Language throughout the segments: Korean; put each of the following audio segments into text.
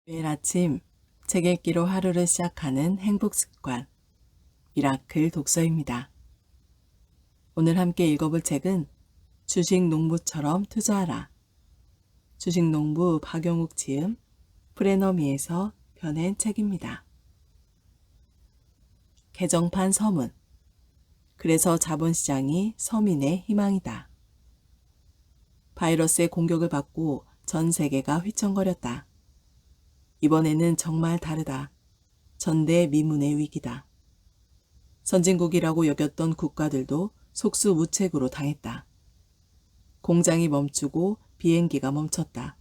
매일 아침 책 읽기로 하루를 시작하는 행복 습관, 미라클 독서입니다. 오늘 함께 읽어볼 책은 주식 농부처럼 투자하라. 주식 농부 박용욱 지음, 프레너미에서 펴낸 책입니다. 개정판 서문. 그래서 자본시장이 서민의 희망이다. 바이러스의 공격을 받고 전 세계가 휘청거렸다. 이번에는 정말 다르다. 전대미문의 위기다. 선진국이라고 여겼던 국가들도 속수무책으로 당했다. 공장이 멈추고 비행기가 멈췄다.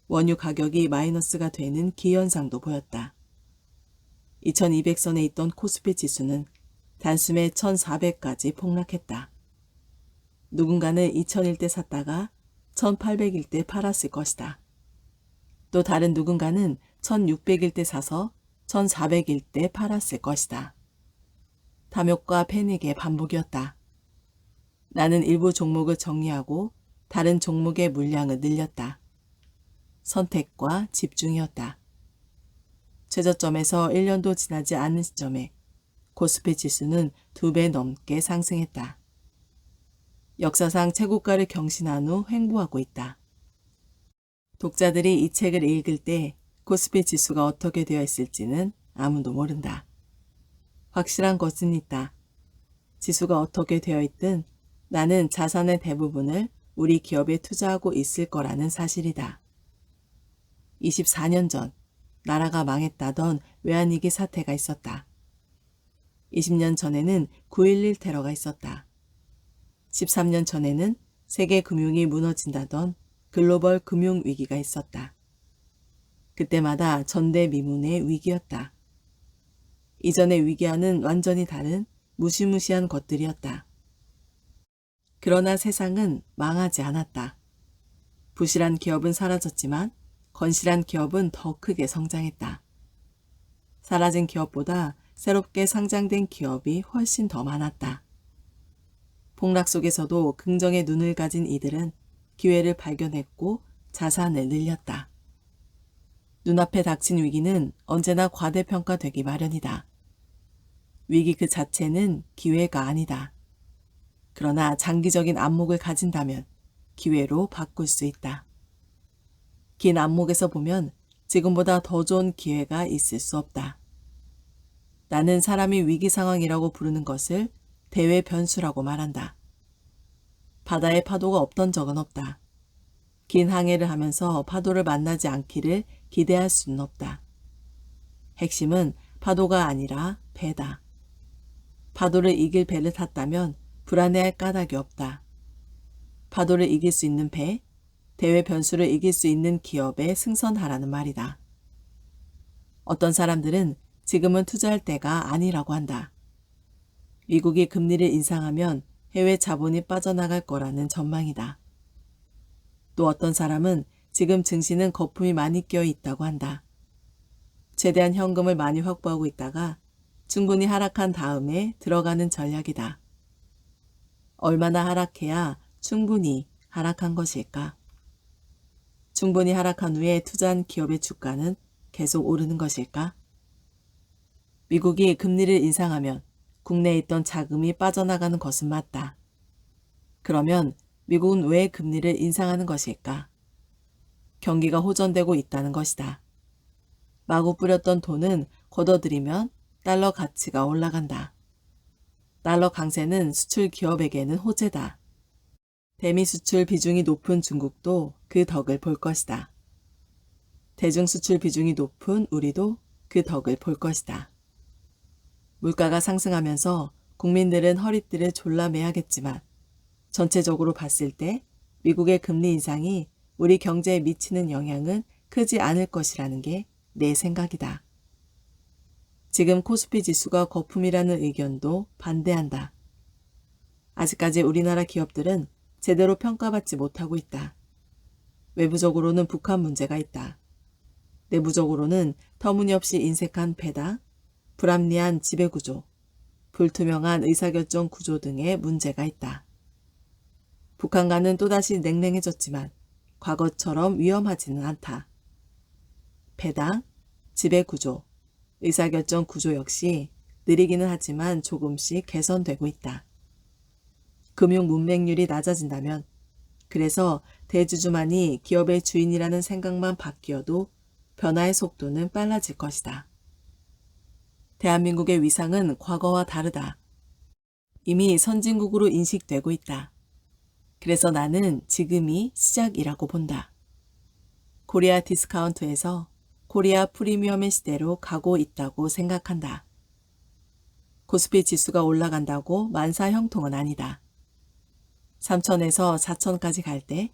원유 가격이 마이너스가 되는 기현상도 보였다. 2200선에 있던 코스피 지수는 단숨에 1400까지 폭락했다. 누군가는 2000일 때 샀다가 1800일 때 팔았을 것이다. 또 다른 누군가는 1600일 때 사서 1400일 때 팔았을 것이다. 탐욕과 패닉의 반복이었다. 나는 일부 종목을 정리하고 다른 종목의 물량을 늘렸다. 선택과 집중이었다. 최저점에서 1년도 지나지 않은 시점에 코스피 지수는 2배 넘게 상승했다. 역사상 최고가를 경신한 후 횡보하고 있다. 독자들이 이 책을 읽을 때 코스피 지수가 어떻게 되어 있을지는 아무도 모른다. 확실한 것은 있다. 지수가 어떻게 되어 있든 나는 자산의 대부분을 우리 기업에 투자하고 있을 거라는 사실이다. 24년 전 나라가 망했다던 외환위기 사태가 있었다. 20년 전에는 9.11 테러가 있었다. 13년 전에는 세계 금융이 무너진다던 글로벌 금융위기가 있었다. 그때마다 전대미문의 위기였다. 이전의 위기와는 완전히 다른 무시무시한 것들이었다. 그러나 세상은 망하지 않았다. 부실한 기업은 사라졌지만 건실한 기업은 더 크게 성장했다. 사라진 기업보다 새롭게 상장된 기업이 훨씬 더 많았다. 폭락 속에서도 긍정의 눈을 가진 이들은 기회를 발견했고 자산을 늘렸다. 눈앞에 닥친 위기는 언제나 과대평가되기 마련이다. 위기 그 자체는 기회가 아니다. 그러나 장기적인 안목을 가진다면 기회로 바꿀 수 있다. 긴 안목에서 보면 지금보다 더 좋은 기회가 있을 수 없다. 나는 사람이 위기 상황이라고 부르는 것을 대외 변수라고 말한다. 바다에 파도가 없던 적은 없다. 긴 항해를 하면서 파도를 만나지 않기를 기대할 수는 없다. 핵심은 파도가 아니라 배다. 파도를 이길 배를 탔다면 불안해할 까닭이 없다. 파도를 이길 수 있는 배, 대외 변수를 이길 수 있는 기업에 승선하라는 말이다. 어떤 사람들은 지금은 투자할 때가 아니라고 한다. 미국이 금리를 인상하면 해외 자본이 빠져나갈 거라는 전망이다. 또 어떤 사람은 지금 증시는 거품이 많이 끼어 있다고 한다. 최대한 현금을 많이 확보하고 있다가 충분히 하락한 다음에 들어가는 전략이다. 얼마나 하락해야 충분히 하락한 것일까? 충분히 하락한 후에 투자한 기업의 주가는 계속 오르는 것일까? 미국이 금리를 인상하면 국내에 있던 자금이 빠져나가는 것은 맞다. 그러면 미국은 왜 금리를 인상하는 것일까? 경기가 호전되고 있다는 것이다. 마구 뿌렸던 돈은 걷어들이면 달러 가치가 올라간다. 달러 강세는 수출 기업에게는 호재다. 대미 수출 비중이 높은 중국도 그 덕을 볼 것이다. 대중 수출 비중이 높은 우리도 그 덕을 볼 것이다. 물가가 상승하면서 국민들은 허리띠를 졸라매야겠지만 전체적으로 봤을 때 미국의 금리 인상이 우리 경제에 미치는 영향은 크지 않을 것이라는 게 내 생각이다. 지금 코스피 지수가 거품이라는 의견도 반대한다. 아직까지 우리나라 기업들은 제대로 평가받지 못하고 있다. 외부적으로는 북한 문제가 있다. 내부적으로는 터무니없이 인색한 배당, 불합리한 지배구조, 불투명한 의사결정 구조 등의 문제가 있다. 북한과는 또다시 냉랭해졌지만 과거처럼 위험하지는 않다. 배당, 지배 구조, 의사결정 구조 역시 느리기는 하지만 조금씩 개선되고 있다. 금융 문맹률이 낮아진다면, 그래서 대주주만이 기업의 주인이라는 생각만 바뀌어도 변화의 속도는 빨라질 것이다. 대한민국의 위상은 과거와 다르다. 이미 선진국으로 인식되고 있다. 그래서 나는 지금이 시작이라고 본다. 코리아 디스카운트에서 코리아 프리미엄의 시대로 가고 있다고 생각한다. 코스피 지수가 올라간다고 만사형통은 아니다. 3천에서 4천까지 갈 때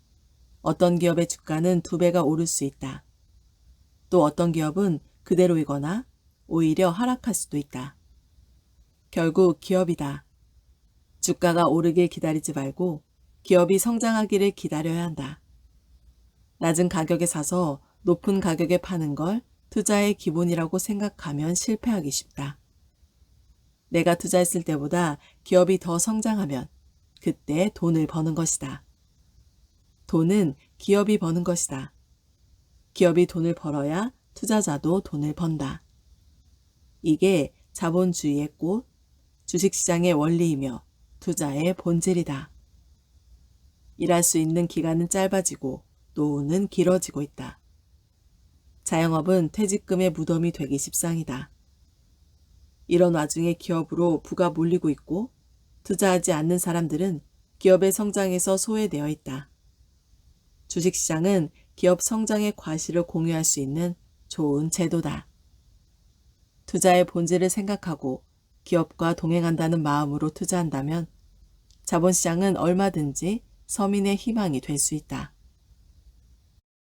어떤 기업의 주가는 2배가 오를 수 있다. 또 어떤 기업은 그대로이거나 오히려 하락할 수도 있다. 결국 기업이다. 주가가 오르길 기다리지 말고 기업이 성장하기를 기다려야 한다. 낮은 가격에 사서 높은 가격에 파는 걸 투자의 기본이라고 생각하면 실패하기 쉽다. 내가 투자했을 때보다 기업이 더 성장하면 그때 돈을 버는 것이다. 돈은 기업이 버는 것이다. 기업이 돈을 벌어야 투자자도 돈을 번다. 이게 자본주의의 꽃, 주식시장의 원리이며 투자의 본질이다. 일할 수 있는 기간은 짧아지고 노후는 길어지고 있다. 자영업은 퇴직금의 무덤이 되기 십상이다. 이런 와중에 기업으로 부가 몰리고 있고 투자하지 않는 사람들은 기업의 성장에서 소외되어 있다. 주식시장은 기업 성장의 과실을 공유할 수 있는 좋은 제도다. 투자의 본질을 생각하고 기업과 동행한다는 마음으로 투자한다면 자본시장은 얼마든지 서민의 희망이 될 수 있다.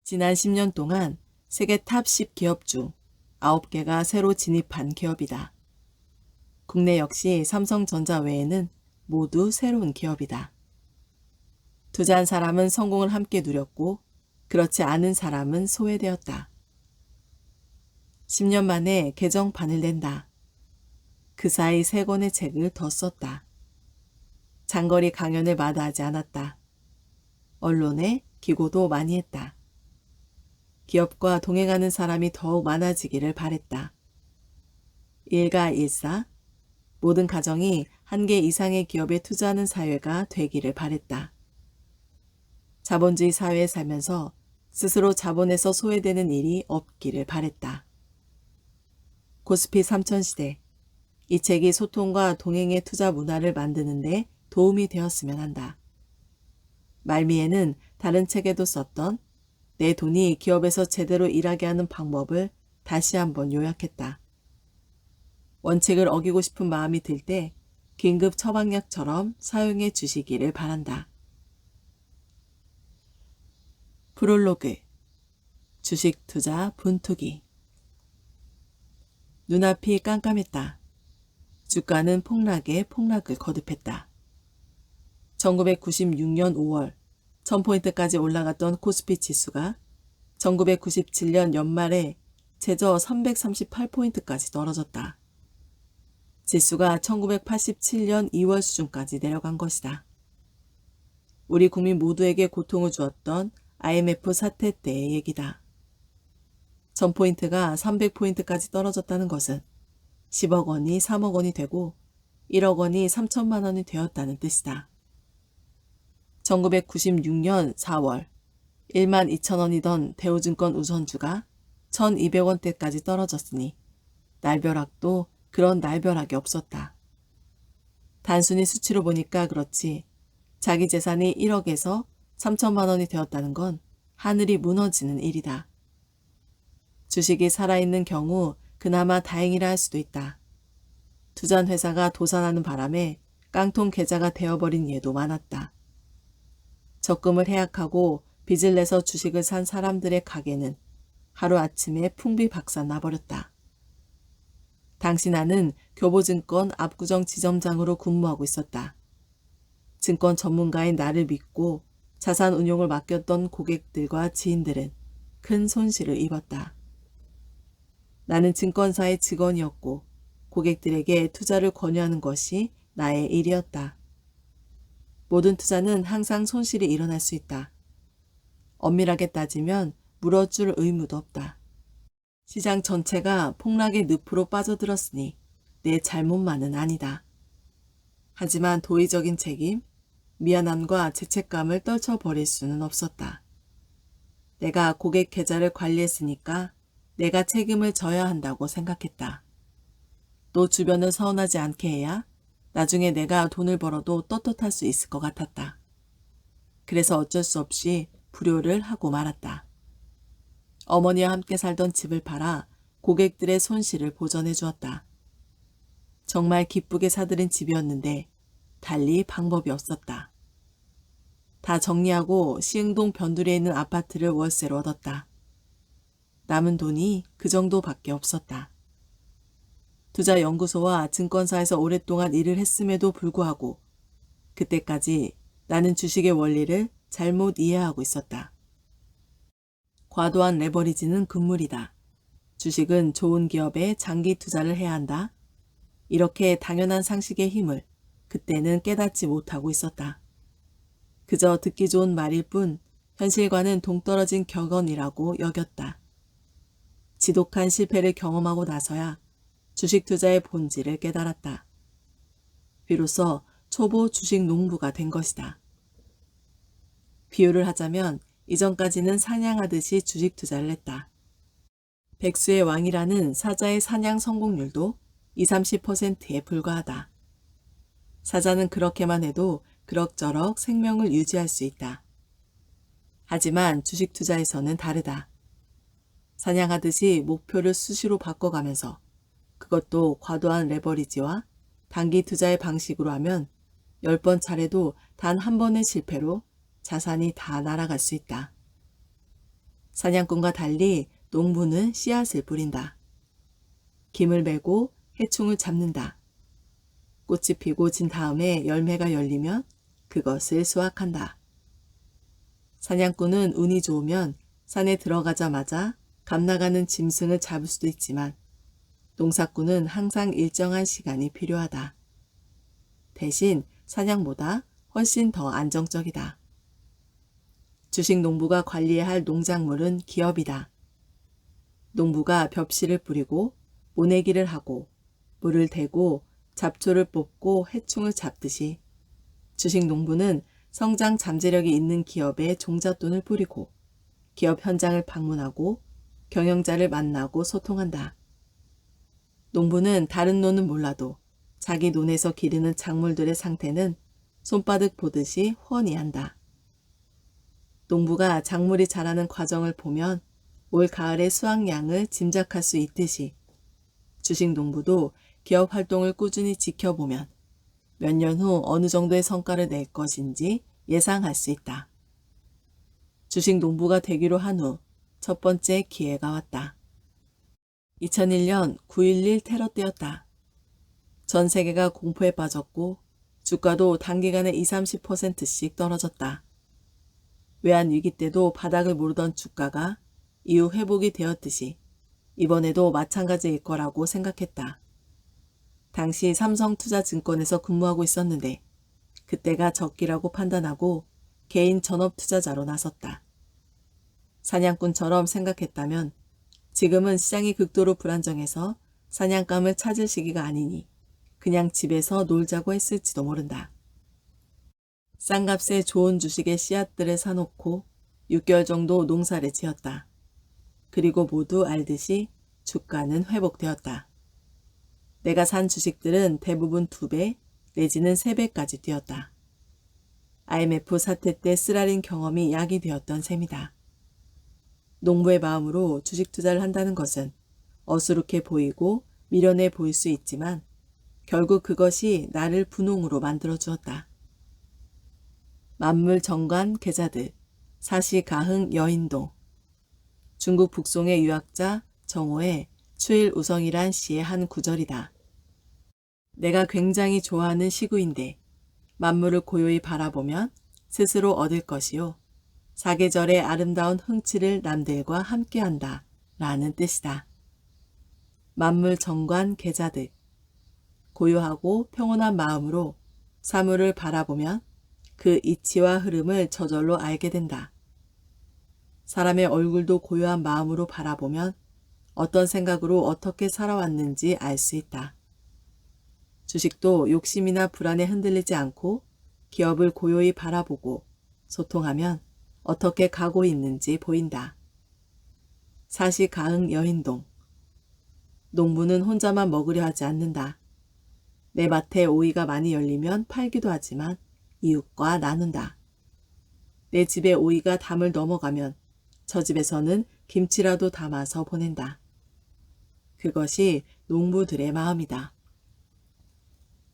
지난 10년 동안 세계 탑 10 기업 중 9개가 새로 진입한 기업이다. 국내 역시 삼성전자 외에는 모두 새로운 기업이다. 투자한 사람은 성공을 함께 누렸고 그렇지 않은 사람은 소외되었다. 10년 만에 개정판을 낸다. 그 사이 3권의 책을 더 썼다. 장거리 강연을 마다하지 않았다. 언론에 기고도 많이 했다. 기업과 동행하는 사람이 더욱 많아지기를 바랬다. 일가일사, 모든 가정이 1개 이상의 기업에 투자하는 사회가 되기를 바랬다. 자본주의 사회에 살면서 스스로 자본에서 소외되는 일이 없기를 바랬다. 코스피 3000 시대, 이 책이 소통과 동행의 투자 문화를 만드는 데 도움이 되었으면 한다. 말미에는 다른 책에도 썼던 내 돈이 기업에서 제대로 일하게 하는 방법을 다시 한번 요약했다. 원칙을 어기고 싶은 마음이 들 때 긴급 처방약처럼 사용해 주시기를 바란다. 프롤로그, 주식 투자 분투기. 눈앞이 깜깜했다. 주가는 폭락에 폭락을 거듭했다. 1996년 5월 1000포인트까지 올라갔던 코스피 지수가 1997년 연말에 최저 338포인트까지 떨어졌다. 지수가 1987년 2월 수준까지 내려간 것이다. 우리 국민 모두에게 고통을 주었던 IMF 사태 때의 얘기다. 1000포인트가 300포인트까지 떨어졌다는 것은 10억 원이 3억 원이 되고 1억 원이 3천만 원이 되었다는 뜻이다. 1996년 4월 12,000원이던 대우증권 우선주가 1,200원대까지 떨어졌으니 날벼락도 그런 날벼락이 없었다. 단순히 수치로 보니까 그렇지 자기 재산이 1억에서 3천만 원이 되었다는 건 하늘이 무너지는 일이다. 주식이 살아있는 경우 그나마 다행이라 할 수도 있다. 투자한 회사가 도산하는 바람에 깡통 계좌가 되어버린 예도 많았다. 적금을 해약하고 빚을 내서 주식을 산 사람들의 가게는 하루아침에 풍비박산 나버렸다. 당시 나는 교보증권 압구정 지점장으로 근무하고 있었다. 증권 전문가인 나를 믿고 자산 운용을 맡겼던 고객들과 지인들은 큰 손실을 입었다. 나는 증권사의 직원이었고 고객들에게 투자를 권유하는 것이 나의 일이었다. 모든 투자는 항상 손실이 일어날 수 있다. 엄밀하게 따지면 물어줄 의무도 없다. 시장 전체가 폭락의 늪으로 빠져들었으니 내 잘못만은 아니다. 하지만 도의적인 책임, 미안함과 죄책감을 떨쳐버릴 수는 없었다. 내가 고객 계좌를 관리했으니까 내가 책임을 져야 한다고 생각했다. 또 주변을 서운하지 않게 해야 나중에 내가 돈을 벌어도 떳떳할 수 있을 것 같았다. 그래서 어쩔 수 없이 불효를 하고 말았다. 어머니와 함께 살던 집을 팔아 고객들의 손실을 보전해 주었다. 정말 기쁘게 사들인 집이었는데 달리 방법이 없었다. 다 정리하고 시흥동 변두리에 있는 아파트를 월세로 얻었다. 남은 돈이 그 정도밖에 없었다. 투자연구소와 증권사에서 오랫동안 일을 했음에도 불구하고 그때까지 나는 주식의 원리를 잘못 이해하고 있었다. 과도한 레버리지는 금물이다. 주식은 좋은 기업에 장기 투자를 해야 한다. 이렇게 당연한 상식의 힘을 그때는 깨닫지 못하고 있었다. 그저 듣기 좋은 말일 뿐 현실과는 동떨어진 격언이라고 여겼다. 지독한 실패를 경험하고 나서야 주식 투자의 본질을 깨달았다. 비로소 초보 주식 농부가 된 것이다. 비유를 하자면 이전까지는 사냥하듯이 주식 투자를 했다. 백수의 왕이라는 사자의 사냥 성공률도 20-30%에 불과하다. 사자는 그렇게만 해도 그럭저럭 생명을 유지할 수 있다. 하지만 주식 투자에서는 다르다. 사냥하듯이 목표를 수시로 바꿔가면서 그것도 과도한 레버리지와 단기 투자의 방식으로 하면 10번 차례도 단 한 번의 실패로 자산이 다 날아갈 수 있다. 사냥꾼과 달리 농부는 씨앗을 뿌린다. 김을 메고 해충을 잡는다. 꽃이 피고 진 다음에 열매가 열리면 그것을 수확한다. 사냥꾼은 운이 좋으면 산에 들어가자마자 감나가는 짐승을 잡을 수도 있지만 농사꾼은 항상 일정한 시간이 필요하다. 대신 사냥보다 훨씬 더 안정적이다. 주식 농부가 관리해야 할 농작물은 기업이다. 농부가 벽실을 뿌리고 모내기를 하고 물을 대고 잡초를 뽑고 해충을 잡듯이 주식 농부는 성장 잠재력이 있는 기업에 종잣돈을 뿌리고 기업 현장을 방문하고 경영자를 만나고 소통한다. 농부는 다른 논은 몰라도 자기 논에서 기르는 작물들의 상태는 손바닥 보듯이 훤히 한다. 농부가 작물이 자라는 과정을 보면 올 가을의 수확량을 짐작할 수 있듯이 주식 농부도 기업 활동을 꾸준히 지켜보면 몇 년 후 어느 정도의 성과를 낼 것인지 예상할 수 있다. 주식 농부가 되기로 한 후 첫 번째 기회가 왔다. 2001년 9.11 테러 때였다. 전 세계가 공포에 빠졌고 주가도 단기간에 20-30%씩 떨어졌다. 외환위기 때도 바닥을 모르던 주가가 이후 회복이 되었듯이 이번에도 마찬가지일 거라고 생각했다. 당시 삼성투자증권에서 근무하고 있었는데 그때가 적기라고 판단하고 개인 전업투자자로 나섰다. 사냥꾼처럼 생각했다면 지금은 시장이 극도로 불안정해서 사냥감을 찾을 시기가 아니니 그냥 집에서 놀자고 했을지도 모른다. 싼 값에 좋은 주식의 씨앗들을 사놓고 6개월 정도 농사를 지었다. 그리고 모두 알듯이 주가는 회복되었다. 내가 산 주식들은 대부분 2배 내지는 3배까지 뛰었다. IMF 사태 때 쓰라린 경험이 약이 되었던 셈이다. 농부의 마음으로 주식 투자를 한다는 것은 어수룩해 보이고 미련해 보일 수 있지만 결국 그것이 나를 분홍으로 만들어 주었다. 만물정관 계자들, 사시가흥 여인동. 중국 북송의 유학자 정호의 추일우성이란 시의 한 구절이다. 내가 굉장히 좋아하는 시구인데 만물을 고요히 바라보면 스스로 얻을 것이요. 사계절의 아름다운 흥취를 남들과 함께한다 라는 뜻이다. 만물정관 계자들. 고요하고 평온한 마음으로 사물을 바라보면 그 이치와 흐름을 저절로 알게 된다. 사람의 얼굴도 고요한 마음으로 바라보면 어떤 생각으로 어떻게 살아왔는지 알 수 있다. 주식도 욕심이나 불안에 흔들리지 않고 기업을 고요히 바라보고 소통하면 어떻게 가고 있는지 보인다. 사시가흥 여인동. 농부는 혼자만 먹으려 하지 않는다. 내 밭에 오이가 많이 열리면 팔기도 하지만 이웃과 나눈다. 내 집에 오이가 담을 넘어가면 저 집에서는 김치라도 담아서 보낸다. 그것이 농부들의 마음이다.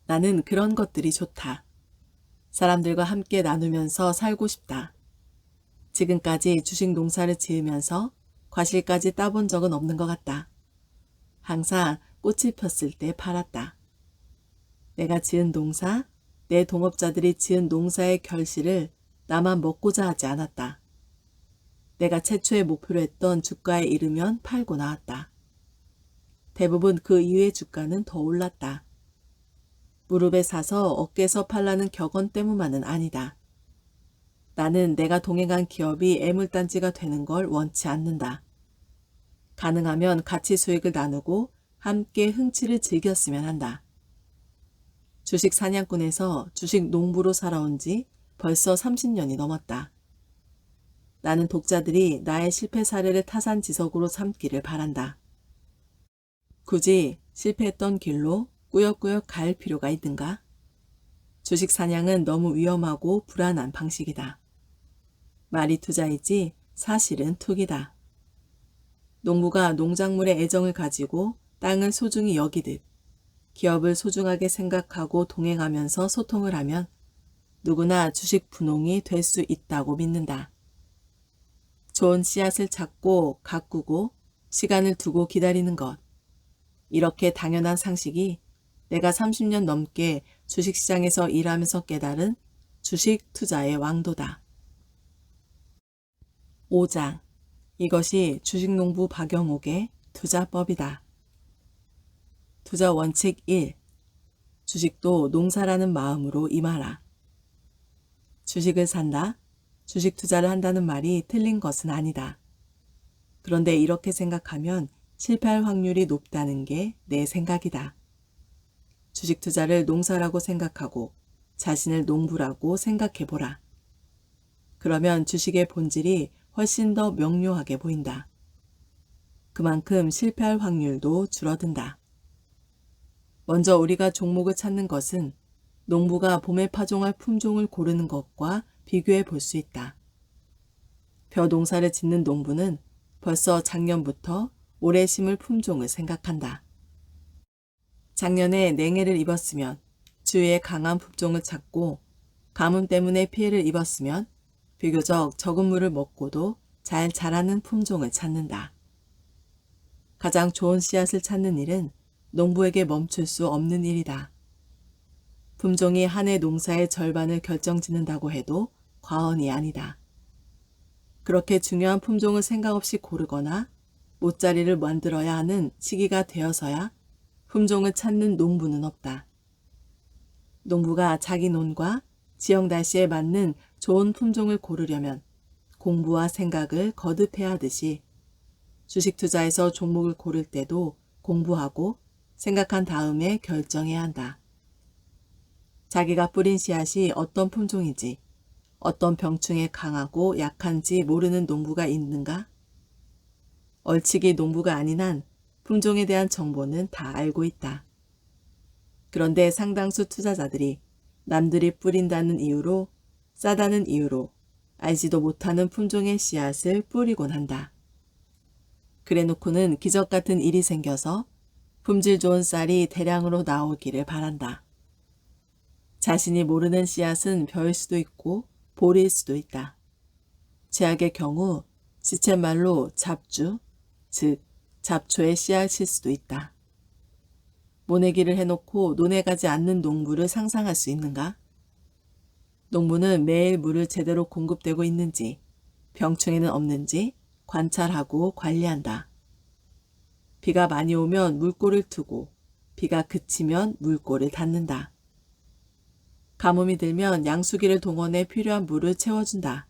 나는 그런 것들이 좋다. 사람들과 함께 나누면서 살고 싶다. 지금까지 주식 농사를 지으면서 과실까지 따본 적은 없는 것 같다. 항상 꽃이 폈을 때 팔았다. 내가 지은 농사, 내 동업자들이 지은 농사의 결실을 나만 먹고자 하지 않았다. 내가 최초의 목표로 했던 주가에 이르면 팔고 나왔다. 대부분 그 이후의 주가는 더 올랐다. 무릎에 사서 어깨에서 팔라는 격언 때문만은 아니다. 나는 내가 동행한 기업이 애물단지가 되는 걸 원치 않는다. 가능하면 같이 수익을 나누고 함께 흥취를 즐겼으면 한다. 주식 사냥꾼에서 주식 농부로 살아온 지 벌써 30년이 넘었다. 나는 독자들이 나의 실패 사례를 타산지석으로 삼기를 바란다. 굳이 실패했던 길로 꾸역꾸역 갈 필요가 있는가? 주식 사냥은 너무 위험하고 불안한 방식이다. 말이 투자이지 사실은 투기다. 농부가 농작물에 애정을 가지고 땅을 소중히 여기듯 기업을 소중하게 생각하고 동행하면서 소통을 하면 누구나 주식 분홍이 될 수 있다고 믿는다. 좋은 씨앗을 찾고 가꾸고 시간을 두고 기다리는 것. 이렇게 당연한 상식이 내가 30년 넘게 주식시장에서 일하면서 깨달은 주식 투자의 왕도다. 5장. 이것이 주식농부 박영옥의 투자법이다. 투자 원칙 1. 주식도 농사라는 마음으로 임하라. 주식을 산다, 주식 투자를 한다는 말이 틀린 것은 아니다. 그런데 이렇게 생각하면 실패할 확률이 높다는 게 내 생각이다. 주식 투자를 농사라고 생각하고 자신을 농부라고 생각해보라. 그러면 주식의 본질이 훨씬 더 명료하게 보인다. 그만큼 실패할 확률도 줄어든다. 먼저 우리가 종목을 찾는 것은 농부가 봄에 파종할 품종을 고르는 것과 비교해 볼 수 있다. 벼 농사를 짓는 농부는 벌써 작년부터 올해 심을 품종을 생각한다. 작년에 냉해를 입었으면 주위에 강한 품종을 찾고 가뭄 때문에 피해를 입었으면 비교적 적은 물을 먹고도 잘 자라는 품종을 찾는다. 가장 좋은 씨앗을 찾는 일은 농부에게 멈출 수 없는 일이다. 품종이 한 해 농사의 절반을 결정짓는다고 해도 과언이 아니다. 그렇게 중요한 품종을 생각 없이 고르거나 못자리를 만들어야 하는 시기가 되어서야 품종을 찾는 농부는 없다. 농부가 자기 논과 지역 날씨에 맞는 좋은 품종을 고르려면 공부와 생각을 거듭해야 하듯이 주식 투자에서 종목을 고를 때도 공부하고 생각한 다음에 결정해야 한다. 자기가 뿌린 씨앗이 어떤 품종인지, 어떤 병충해 강하고 약한지 모르는 농부가 있는가? 얼치기 농부가 아닌 한 품종에 대한 정보는 다 알고 있다. 그런데 상당수 투자자들이 남들이 뿌린다는 이유로, 싸다는 이유로 알지도 못하는 품종의 씨앗을 뿌리곤 한다. 그래놓고는 기적 같은 일이 생겨서 품질 좋은 쌀이 대량으로 나오기를 바란다. 자신이 모르는 씨앗은 벼일 수도 있고 보리일 수도 있다. 최악의 경우 시쳇말로 잡주, 즉 잡초의 씨앗일 수도 있다. 모내기를 해놓고 논에 가지 않는 농부를 상상할 수 있는가? 농부는 매일 물을 제대로 공급되고 있는지, 병충해는 없는지 관찰하고 관리한다. 비가 많이 오면 물꼬를 트고 비가 그치면 물꼬를 닫는다. 가뭄이 들면 양수기를 동원해 필요한 물을 채워준다.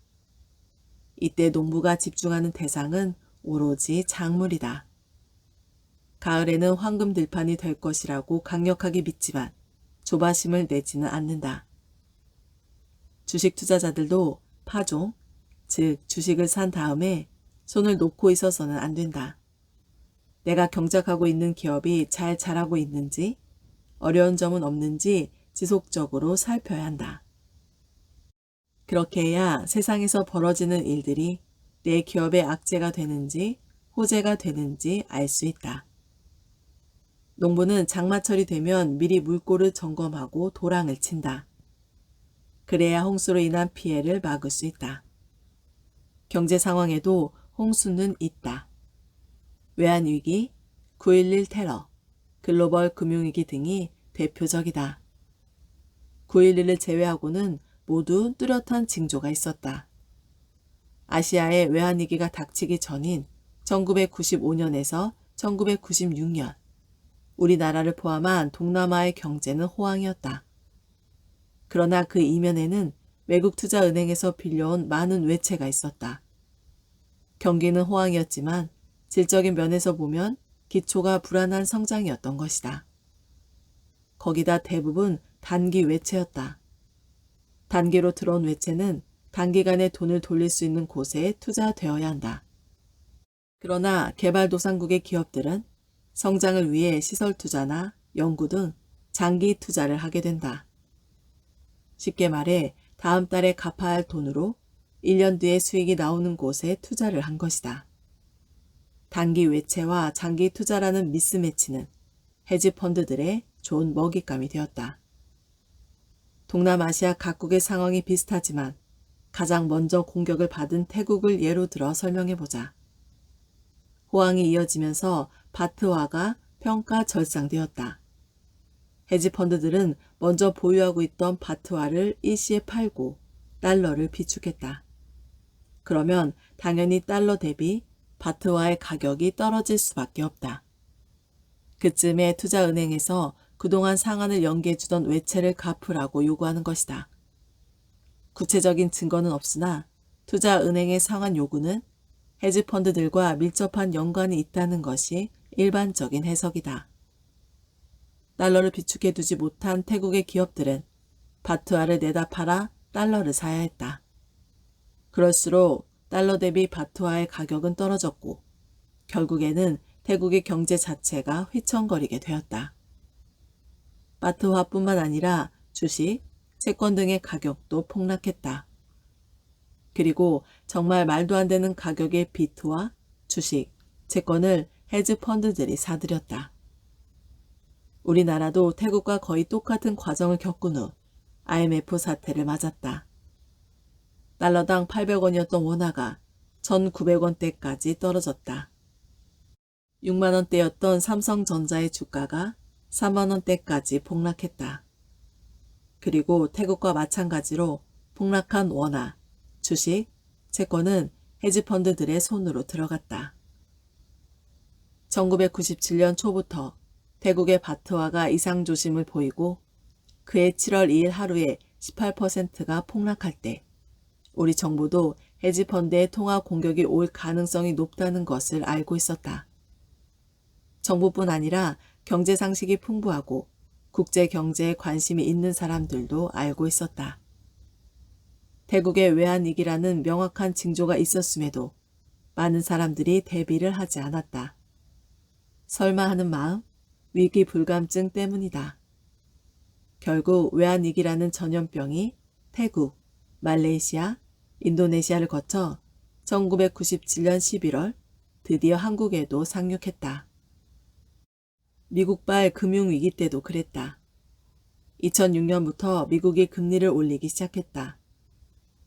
이때 농부가 집중하는 대상은 오로지 작물이다. 가을에는 황금 들판이 될 것이라고 강력하게 믿지만 조바심을 내지는 않는다. 주식 투자자들도 파종, 즉 주식을 산 다음에 손을 놓고 있어서는 안 된다. 내가 경작하고 있는 기업이 잘 자라고 있는지, 어려운 점은 없는지 지속적으로 살펴야 한다. 그렇게 해야 세상에서 벌어지는 일들이 내 기업의 악재가 되는지 호재가 되는지 알 수 있다. 농부는 장마철이 되면 미리 물꼬를 점검하고 도랑을 친다. 그래야 홍수로 인한 피해를 막을 수 있다. 경제 상황에도 홍수는 있다. 외환위기, 9.11 테러, 글로벌 금융위기 등이 대표적이다. 9.11을 제외하고는 모두 뚜렷한 징조가 있었다. 아시아의 외환위기가 닥치기 전인 1995년에서 1996년, 우리나라를 포함한 동남아의 경제는 호황이었다. 그러나 그 이면에는 외국 투자은행에서 빌려온 많은 외채가 있었다. 경기는 호황이었지만 질적인 면에서 보면 기초가 불안한 성장이었던 것이다. 거기다 대부분 단기 외채였다. 단기로 들어온 외채는 단기간에 돈을 돌릴 수 있는 곳에 투자되어야 한다. 그러나 개발도상국의 기업들은 성장을 위해 시설 투자나 연구 등 장기 투자를 하게 된다. 쉽게 말해 다음 달에 갚아야 할 돈으로 1년 뒤에 수익이 나오는 곳에 투자를 한 것이다. 단기 외채와 장기 투자라는 미스매치는 헤지펀드들의 좋은 먹잇감이 되었다. 동남아시아 각국의 상황이 비슷하지만 가장 먼저 공격을 받은 태국을 예로 들어 설명해보자. 호황이 이어지면서 바트화가 평가절상되었다. 헤지펀드들은 먼저 보유하고 있던 바트화를 일시에 팔고 달러를 비축했다. 그러면 당연히 달러 대비 바트화의 가격이 떨어질 수밖에 없다. 그쯤에 투자은행에서 그동안 상한을 연기해주던 외채를 갚으라고 요구하는 것이다. 구체적인 증거는 없으나 투자은행의 상한 요구는 헤지펀드들과 밀접한 연관이 있다는 것이 일반적인 해석이다. 달러를 비축해두지 못한 태국의 기업들은 바트화를 내다 팔아 달러를 사야 했다. 그럴수록 달러 대비 바트화의 가격은 떨어졌고 결국에는 태국의 경제 자체가 휘청거리게 되었다. 바트화뿐만 아니라 주식, 채권 등의 가격도 폭락했다. 그리고 정말 말도 안 되는 가격의 비트와 주식, 채권을 헤지펀드들이 사들였다. 우리나라도 태국과 거의 똑같은 과정을 겪은 후 IMF 사태를 맞았다. 달러당 800원이었던 원화가 1,900원대까지 떨어졌다. 6만원대였던 삼성전자의 주가가 3만원대까지 폭락했다. 그리고 태국과 마찬가지로 폭락한 원화, 주식, 채권은 헤지펀드들의 손으로 들어갔다. 1997년 초부터 태국의 바트화가 이상조짐을 보이고 그해 7월 2일 하루에 18%가 폭락할 때 우리 정부도 헤지펀드의 통화 공격이 올 가능성이 높다는 것을 알고 있었다. 정부뿐 아니라 경제 상식이 풍부하고 국제 경제에 관심이 있는 사람들도 알고 있었다. 태국의 외환위기라는 명확한 징조가 있었음에도 많은 사람들이 대비를 하지 않았다. 설마 하는 마음, 위기 불감증 때문이다. 결국 외환위기라는 전염병이 태국, 말레이시아, 인도네시아를 거쳐 1997년 11월 드디어 한국에도 상륙했다. 미국발 금융위기 때도 그랬다. 2006년부터 미국이 금리를 올리기 시작했다.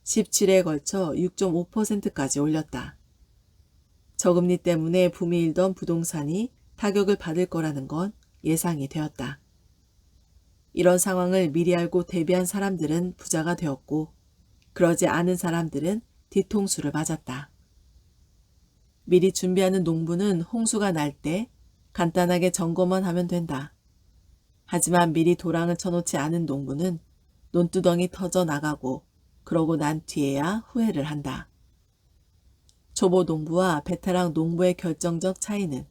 17회에 걸쳐 6.5%까지 올렸다. 저금리 때문에 붐이 일던 부동산이 타격을 받을 거라는 건 예상이 되었다. 이런 상황을 미리 알고 대비한 사람들은 부자가 되었고 그러지 않은 사람들은 뒤통수를 맞았다. 미리 준비하는 농부는 홍수가 날 때 간단하게 점검만 하면 된다. 하지만 미리 도랑을 쳐놓지 않은 농부는 논두덩이 터져 나가고 그러고 난 뒤에야 후회를 한다. 초보 농부와 베테랑 농부의 결정적 차이는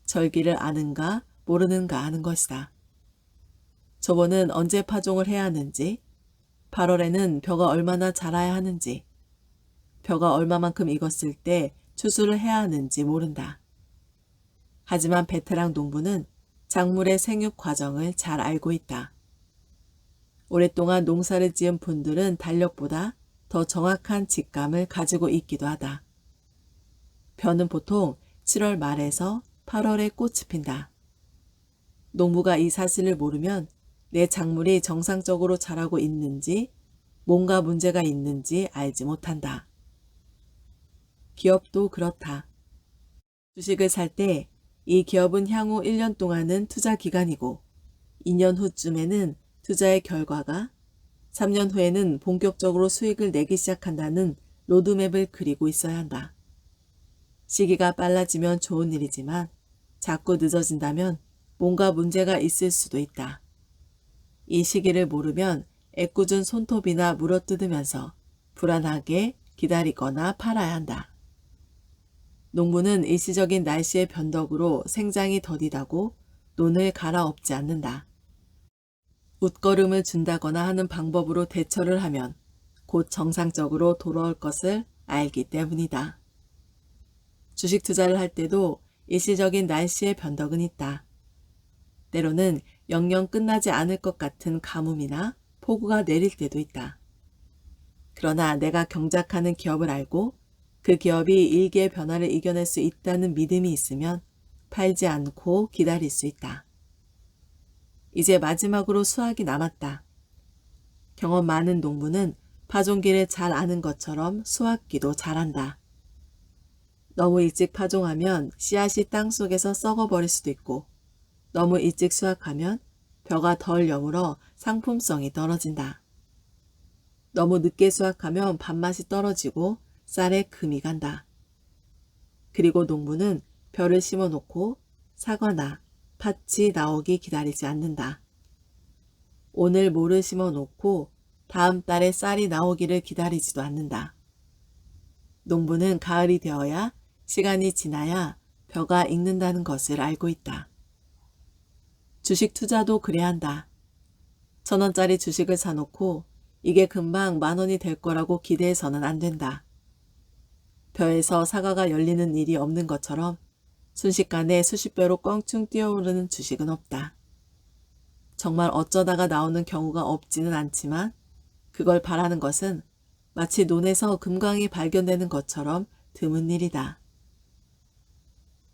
절기를 아는가 모르는가 하는 것이다. 저번은 언제 파종을 해야 하는지, 8월에는 벼가 얼마나 자라야 하는지, 벼가 얼마만큼 익었을 때 추수를 해야 하는지 모른다. 하지만 베테랑 농부는 작물의 생육 과정을 잘 알고 있다. 오랫동안 농사를 지은 분들은 달력보다 더 정확한 직감을 가지고 있기도 하다. 벼는 보통 7월 말에서 8월에 꽃이 핀다. 농부가 이 사실을 모르면 내 작물이 정상적으로 자라고 있는지 뭔가 문제가 있는지 알지 못한다. 기업도 그렇다. 주식을 살 때 이 기업은 향후 1년 동안은 투자 기간이고 2년 후쯤에는 투자의 결과가 3년 후에는 본격적으로 수익을 내기 시작한다는 로드맵을 그리고 있어야 한다. 시기가 빨라지면 좋은 일이지만 자꾸 늦어진다면 뭔가 문제가 있을 수도 있다. 이 시기를 모르면 애꿎은 손톱이나 물어뜯으면서 불안하게 기다리거나 팔아야 한다. 농부는 일시적인 날씨의 변덕으로 생장이 더디다고 논을 갈아엎지 않는다. 웃거름을 준다거나 하는 방법으로 대처를 하면 곧 정상적으로 돌아올 것을 알기 때문이다. 주식 투자를 할 때도 일시적인 날씨의 변덕은 있다. 때로는 영영 끝나지 않을 것 같은 가뭄이나 폭우가 내릴 때도 있다. 그러나 내가 경작하는 기업을 알고 그 기업이 일기의 변화를 이겨낼 수 있다는 믿음이 있으면 팔지 않고 기다릴 수 있다. 이제 마지막으로 수확이 남았다. 경험 많은 농부는 파종기를 잘 아는 것처럼 수확기도 잘한다. 너무 일찍 파종하면 씨앗이 땅속에서 썩어버릴 수도 있고 너무 일찍 수확하면 벼가 덜 여물어 상품성이 떨어진다. 너무 늦게 수확하면 밥맛이 떨어지고 쌀에 금이 간다. 그리고 농부는 벼를 심어놓고 사과나 팥이 나오기 기다리지 않는다. 오늘 모를 심어놓고 다음 달에 쌀이 나오기를 기다리지도 않는다. 농부는 가을이 되어야 시간이 지나야 벼가 익는다는 것을 알고 있다. 주식 투자도 그래야 한다. 1,000원짜리 주식을 사놓고 이게 금방 10,000원이 될 거라고 기대해서는 안 된다. 벼에서 사과가 열리는 일이 없는 것처럼 순식간에 수십 배로 껑충 뛰어오르는 주식은 없다. 정말 어쩌다가 나오는 경우가 없지는 않지만 그걸 바라는 것은 마치 논에서 금광이 발견되는 것처럼 드문 일이다.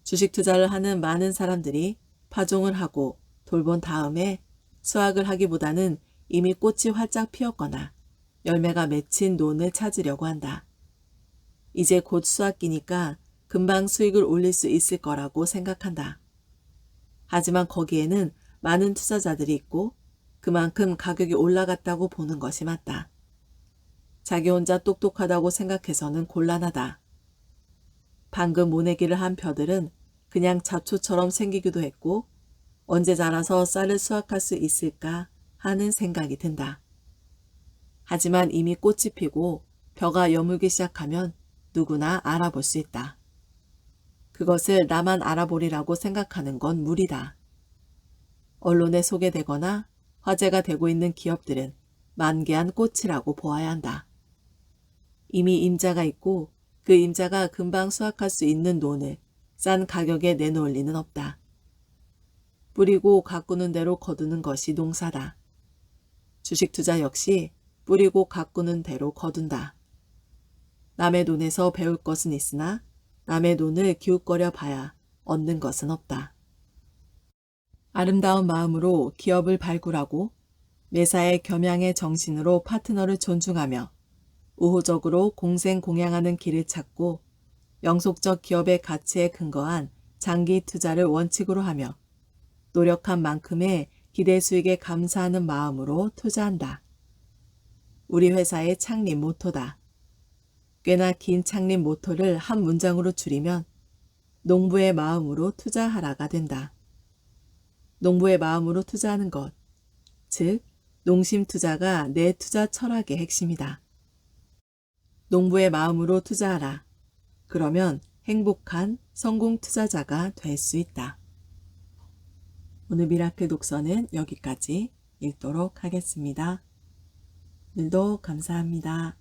주식 투자를 하는 많은 사람들이 파종을 하고 돌본 다음에 수확을 하기보다는 이미 꽃이 활짝 피었거나 열매가 맺힌 논을 찾으려고 한다. 이제 곧 수확기니까 금방 수익을 올릴 수 있을 거라고 생각한다. 하지만 거기에는 많은 투자자들이 있고 그만큼 가격이 올라갔다고 보는 것이 맞다. 자기 혼자 똑똑하다고 생각해서는 곤란하다. 방금 모내기를 한 벼들은 그냥 잡초처럼 생기기도 했고 언제 자라서 쌀을 수확할 수 있을까 하는 생각이 든다. 하지만 이미 꽃이 피고 벼가 여물기 시작하면 누구나 알아볼 수 있다. 그것을 나만 알아보리라고 생각하는 건 무리다. 언론에 소개되거나 화제가 되고 있는 기업들은 만개한 꽃이라고 보아야 한다. 이미 임자가 있고 그 임자가 금방 수확할 수 있는 논을 싼 가격에 내놓을 리는 없다. 뿌리고 가꾸는 대로 거두는 것이 농사다. 주식 투자 역시 뿌리고 가꾸는 대로 거둔다. 남의 논에서 배울 것은 있으나 남의 논을 기웃거려 봐야 얻는 것은 없다. 아름다운 마음으로 기업을 발굴하고 매사에 겸양의 정신으로 파트너를 존중하며 우호적으로 공생공양하는 길을 찾고 영속적 기업의 가치에 근거한 장기 투자를 원칙으로 하며 노력한 만큼의 기대 수익에 감사하는 마음으로 투자한다. 우리 회사의 창립 모토다. 꽤나 긴 창립 모토를 한 문장으로 줄이면 농부의 마음으로 투자하라가 된다. 농부의 마음으로 투자하는 것, 즉 농심 투자가 내 투자 철학의 핵심이다. 농부의 마음으로 투자하라. 그러면 행복한 성공 투자자가 될 수 있다. 오늘 미라클 독서는 여기까지 읽도록 하겠습니다. 오늘도 감사합니다.